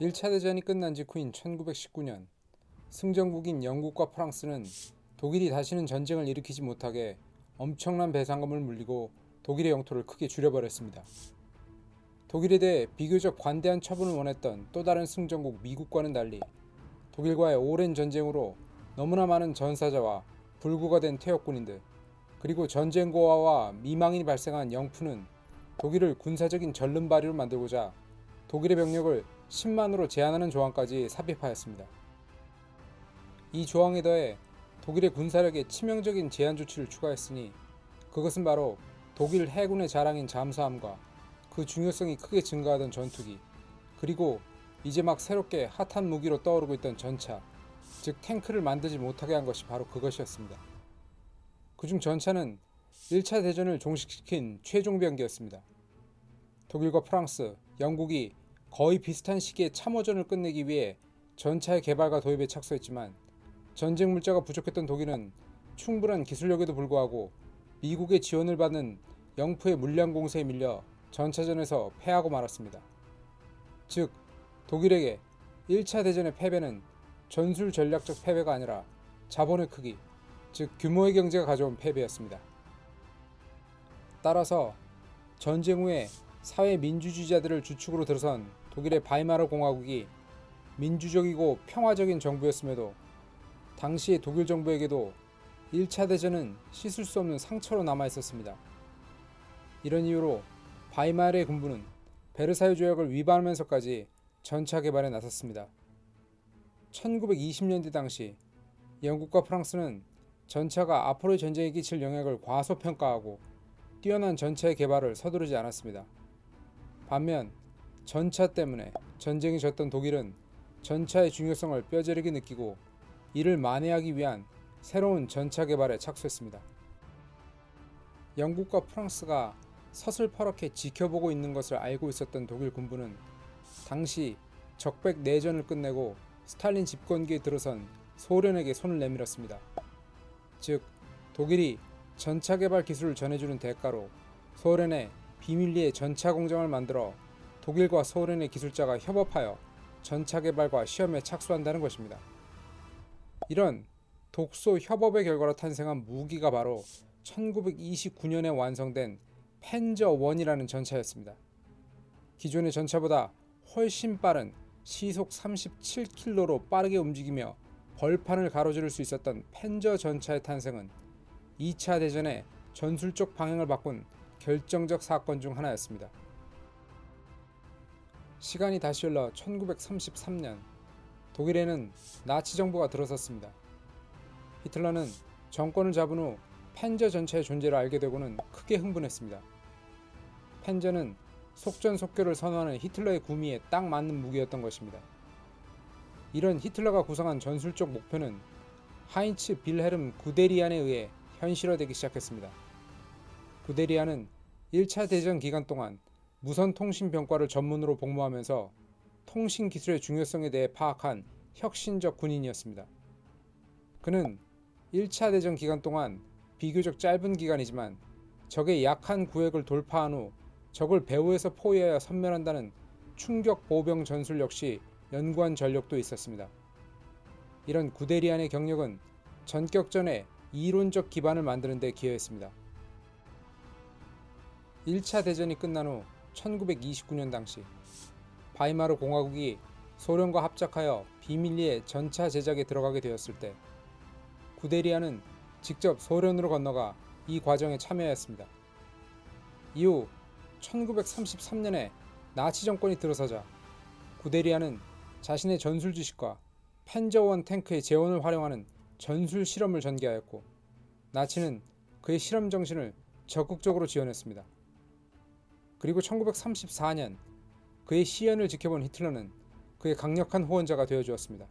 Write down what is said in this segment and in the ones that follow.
1차 대전이 끝난 직후인 1919년, 승전국인 영국과 프랑스는 독일이 다시는 전쟁을 일으키지 못하게 엄청난 배상금을 물리고 독일의 영토를 크게 줄여버렸습니다. 독일에 대해 비교적 관대한 처분을 원했던 또 다른 승전국 미국과는 달리 독일과의 오랜 전쟁으로 너무나 많은 전사자와 불구가 된 퇴역군인들, 그리고 전쟁 고아와 미망이 발생한 영푸는 독일을 군사적인 전름발이로 만들고자 독일의 병력을 10만으로 제한하는 조항까지 삽입하였습니다. 이 조항에 더해 독일의 군사력에 치명적인 제한 조치를 추가했으니 그것은 바로 독일 해군의 자랑인 잠수함과 그 중요성이 크게 증가하던 전투기, 그리고 이제 막 새롭게 핫한 무기로 떠오르고 있던 전차, 즉 탱크를 만들지 못하게 한 것이 바로 그것이었습니다. 그중 전차는 1차 대전을 종식시킨 최종병기였습니다. 독일과 프랑스, 영국이 거의 비슷한 시기에 참호전을 끝내기 위해 전차의 개발과 도입에 착수했지만 전쟁 물자가 부족했던 독일은 충분한 기술력에도 불구하고 미국의 지원을 받는 영프의 물량 공세에 밀려 전차전에서 패하고 말았습니다. 즉, 독일에게 1차 대전의 패배는 전술 전략적 패배가 아니라 자본의 크기, 즉 규모의 경제가 가져온 패배였습니다. 따라서 전쟁 후에 사회 민주주의자들을 주축으로 들어선 독일의 바이마르 공화국이 민주적이고 평화적인 정부였음에도 당시의 독일 정부에게도 1차 대전은 씻을 수 없는 상처로 남아있었습니다. 이런 이유로 바이마르의 군부는 베르사유 조약을 위반하면서까지 전차 개발에 나섰습니다. 1920년대 당시 영국과 프랑스는 전차가 앞으로의 전쟁에 끼칠 영향을 과소평가하고 뛰어난 전차의 개발을 서두르지 않았습니다. 반면 전차 때문에 전쟁이 졌던 독일은 전차의 중요성을 뼈저리게 느끼고 이를 만회하기 위한 새로운 전차 개발에 착수했습니다. 영국과 프랑스가 서슬퍼렇게 지켜보고 있는 것을 알고 있었던 독일 군부는 당시 적백 내전을 끝내고 스탈린 집권기에 들어선 소련에게 손을 내밀었습니다. 즉, 독일이 전차 개발 기술을 전해주는 대가로 소련에 비밀리에 전차 공장을 만들어 독일과 소련의 기술자가 협업하여 전차 개발과 시험에 착수한다는 것입니다. 이런 독소 협업의 결과로 탄생한 무기가 바로 1929년에 완성된 펜저1이라는 전차였습니다. 기존의 전차보다 훨씬 빠른 시속 37km로 빠르게 움직이며 벌판을 가로지를 수 있었던 펜저 전차의 탄생은 2차 대전의 전술적 방향을 바꾼 결정적 사건 중 하나였습니다. 시간이 다시 흘러 1933년, 독일에는 나치 정부가 들어섰습니다. 히틀러는 정권을 잡은 후 펜저 전차의 존재를 알게 되고는 크게 흥분했습니다. 펜저는 속전속결을 선호하는 히틀러의 구미에 딱 맞는 무기였던 것입니다. 이런 히틀러가 구상한 전술적 목표는 하인츠 빌헤름 구데리안에 의해 현실화되기 시작했습니다. 구데리안은 1차 대전 기간 동안 무선통신병과를 전문으로 복무하면서 통신기술의 중요성에 대해 파악한 혁신적 군인이었습니다. 그는 1차 대전 기간 동안 비교적 짧은 기간이지만 적의 약한 구획을 돌파한 후 적을 배후에서 포위하여 섬멸한다는 충격 보병 전술 역시 연구한 전력도 있었습니다. 이런 구데리안의 경력은 전격전의 이론적 기반을 만드는 데 기여했습니다. 1차 대전이 끝난 후 1929년 당시 바이마르 공화국이 소련과 합작하여 비밀리에 전차 제작에 들어가게 되었을 때 구데리안은 직접 소련으로 건너가 이 과정에 참여하였습니다. 이후 1933년에 나치 정권이 들어서자 구데리안은 자신의 전술 지식과 펜저1 탱크의 재원을 활용하는 전술 실험을 전개하였고 나치는 그의 실험 정신을 적극적으로 지원했습니다. 그리고 1934년 그의 시연을 지켜본 히틀러는 그의 강력한 후원자가 되어주었습니다.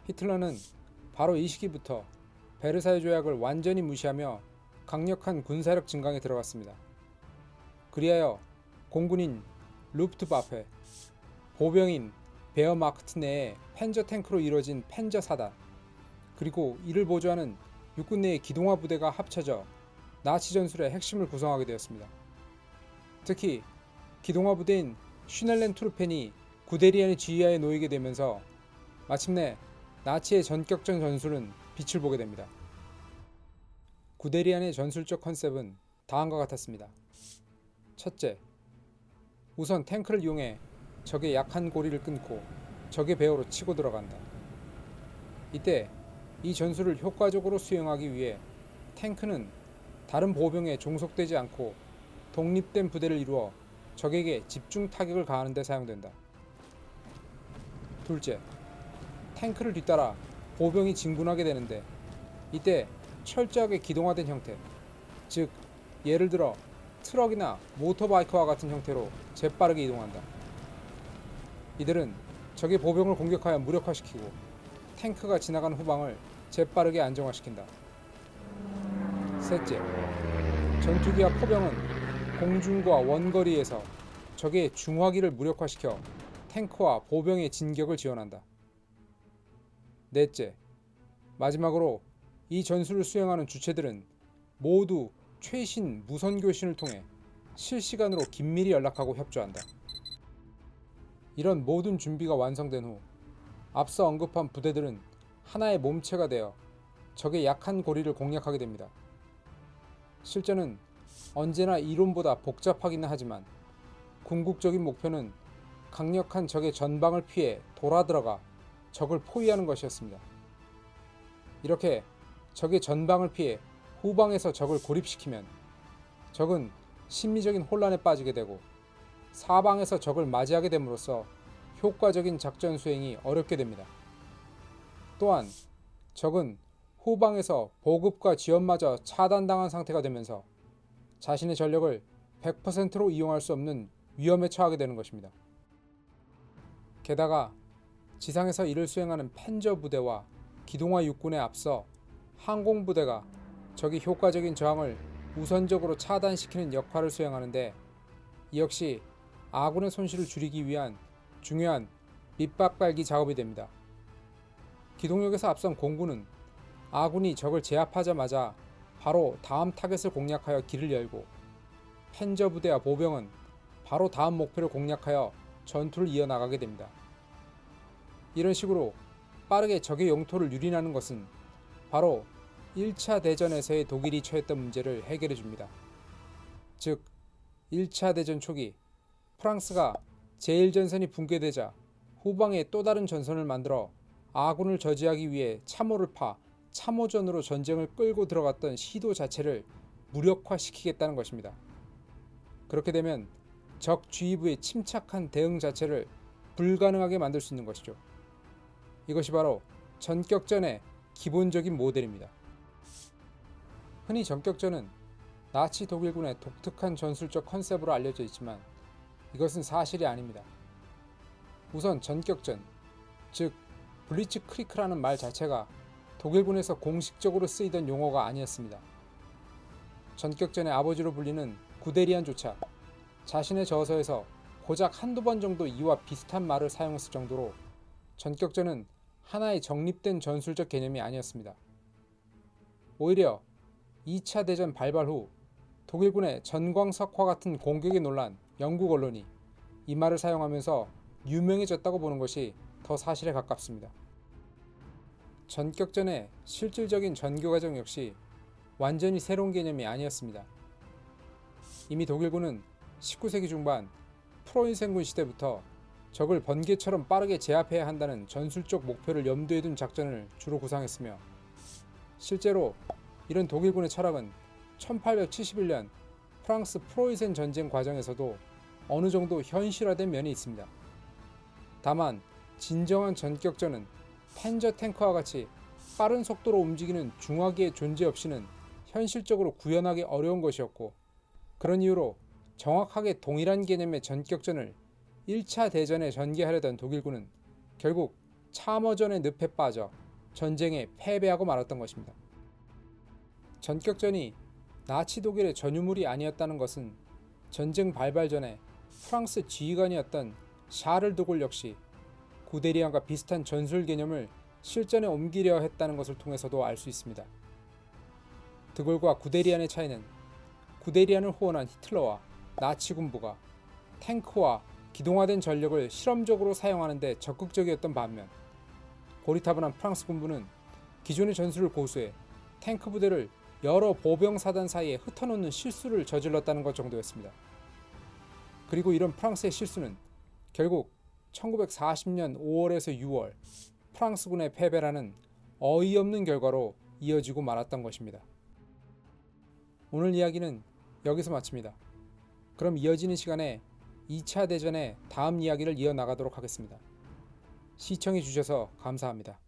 히틀러는 바로 이 시기부터 베르사유 조약을 완전히 무시하며 강력한 군사력 증강에 들어갔습니다. 그리하여 공군인 루프트와페, 보병인 베어마크트 내에 펜저 탱크로 이루어진 펜저 사단, 그리고 이를 보조하는 육군 내의 기동화 부대가 합쳐져 나치 전술의 핵심을 구성하게 되었습니다. 특히 기동화 부대인 슈넬렌 투르펜이 구데리안의 지휘하에 놓이게 되면서 마침내 나치의 전격전 전술은 빛을 보게 됩니다. 구데리안의 전술적 컨셉은 다음과 같았습니다. 첫째, 우선 탱크를 이용해 적의 약한 고리를 끊고 적의 배후로 치고 들어간다. 이때 이 전술을 효과적으로 수행하기 위해 탱크는 다른 보병에 종속되지 않고 독립된 부대를 이루어 적에게 집중 타격을 가하는 데 사용된다. 둘째, 탱크를 뒤따라 보병이 진군하게 되는데 이때 철저하게 기동화된 형태, 즉 예를 들어 트럭이나 모터바이크와 같은 형태로 재빠르게 이동한다. 이들은 적의 보병을 공격하여 무력화시키고 탱크가 지나가는 후방을 재빠르게 안정화시킨다. 셋째, 전투기와 포병은 공중과 원거리에서 적의 중화기를 무력화시켜 탱크와 보병의 진격을 지원한다. 넷째, 마지막으로 이 전술을 수행하는 주체들은 모두 최신 무선 교신을 통해 실시간으로 긴밀히 연락하고 협조한다. 이런 모든 준비가 완성된 후 앞서 언급한 부대들은 하나의 몸체가 되어 적의 약한 고리를 공략하게 됩니다. 실전은 언제나 이론보다 복잡하기는 하지만 궁극적인 목표는 강력한 적의 전방을 피해 돌아들어가 적을 포위하는 것이었습니다. 이렇게 적의 전방을 피해 후방에서 적을 고립시키면 적은 심리적인 혼란에 빠지게 되고 사방에서 적을 맞이하게 됨으로써 효과적인 작전 수행이 어렵게 됩니다. 또한 적은 후방에서 보급과 지원마저 차단당한 상태가 되면서 자신의 전력을 100%로 이용할 수 없는 위험에 처하게 되는 것입니다. 게다가 지상에서 이를 수행하는 펜저 부대와 기동화 육군에 앞서 항공부대가 적이 효과적인 저항을 우선적으로 차단시키는 역할을 수행하는데 이 역시 아군의 손실을 줄이기 위한 중요한 밑박달기 작업이 됩니다. 기동력에서 앞선 공군은 아군이 적을 제압하자마자 바로 다음 타겟을 공략하여 길을 열고 펜저 부대와 보병은 바로 다음 목표를 공략하여 전투를 이어나가게 됩니다. 이런 식으로 빠르게 적의 영토를 유린하는 것은 바로 1차 대전에서의 독일이 처했던 문제를 해결해 줍니다. 즉 1차 대전 초기 프랑스가 제1전선이 붕괴되자 후방에 또 다른 전선을 만들어 아군을 저지하기 위해 참호를 파 참호전으로 전쟁을 끌고 들어갔던 시도 자체를 무력화시키겠다는 것입니다. 그렇게 되면 적 주위부의 침착한 대응 자체를 불가능하게 만들 수 있는 것이죠. 이것이 바로 전격전의 기본적인 모델입니다. 흔히 전격전은 나치 독일군의 독특한 전술적 컨셉으로 알려져 있지만 이것은 사실이 아닙니다. 우선 전격전, 즉 블리츠크리크라는 말 자체가 독일군에서 공식적으로 쓰이던 용어가 아니었습니다. 전격전의 아버지로 불리는 구데리안조차 자신의 저서에서 고작 한두 번 정도 이와 비슷한 말을 사용했을 정도로 전격전은 하나의 정립된 전술적 개념이 아니었습니다. 오히려 2차 대전 발발 후 독일군의 전광석화 같은 공격에 놀란 영국 언론이 이 말을 사용하면서 유명해졌다고 보는 것이 더 사실에 가깝습니다. 전격전의 실질적인 전개 과정 역시 완전히 새로운 개념이 아니었습니다. 이미 독일군은 19세기 중반 프로이센군 시대부터 적을 번개처럼 빠르게 제압해야 한다는 전술적 목표를 염두에 둔 작전을 주로 구상했으며 실제로 이런 독일군의 철학은 1871년 프랑스 프로이센 전쟁 과정에서도 어느 정도 현실화된 면이 있습니다. 다만 진정한 전격전은 펜저 탱크와 같이 빠른 속도로 움직이는 중화기의 존재 없이는 현실적으로 구현하기 어려운 것이었고 그런 이유로 정확하게 동일한 개념의 전격전을 1차 대전에 전개하려던 독일군은 결국 참어전의 늪에 빠져 전쟁에 패배하고 말았던 것입니다. 전격전이 나치 독일의 전유물이 아니었다는 것은 전쟁 발발 전에 프랑스 지휘관이었던 샤를 드골 역시 구데리안과 비슷한 전술 개념을 실전에 옮기려 했다는 것을 통해서도 알 수 있습니다. 드골과 구데리안의 차이는 구데리안을 후원한 히틀러와 나치 군부가 탱크와 기동화된 전력을 실험적으로 사용하는 데 적극적이었던 반면 고리타분한 프랑스 군부는 기존의 전술을 고수해 탱크 부대를 여러 보병 사단 사이에 흩어놓는 실수를 저질렀다는 것 정도였습니다. 그리고 이런 프랑스의 실수는 결국 1940년 5월에서 6월 프랑스군의 패배라는 어이없는 결과로 이어지고 말았던 것입니다. 오늘 이야기는 여기서 마칩니다. 그럼 이어지는 시간에 2차 대전의 다음 이야기를 이어나가도록 하겠습니다. 시청해 주셔서 감사합니다.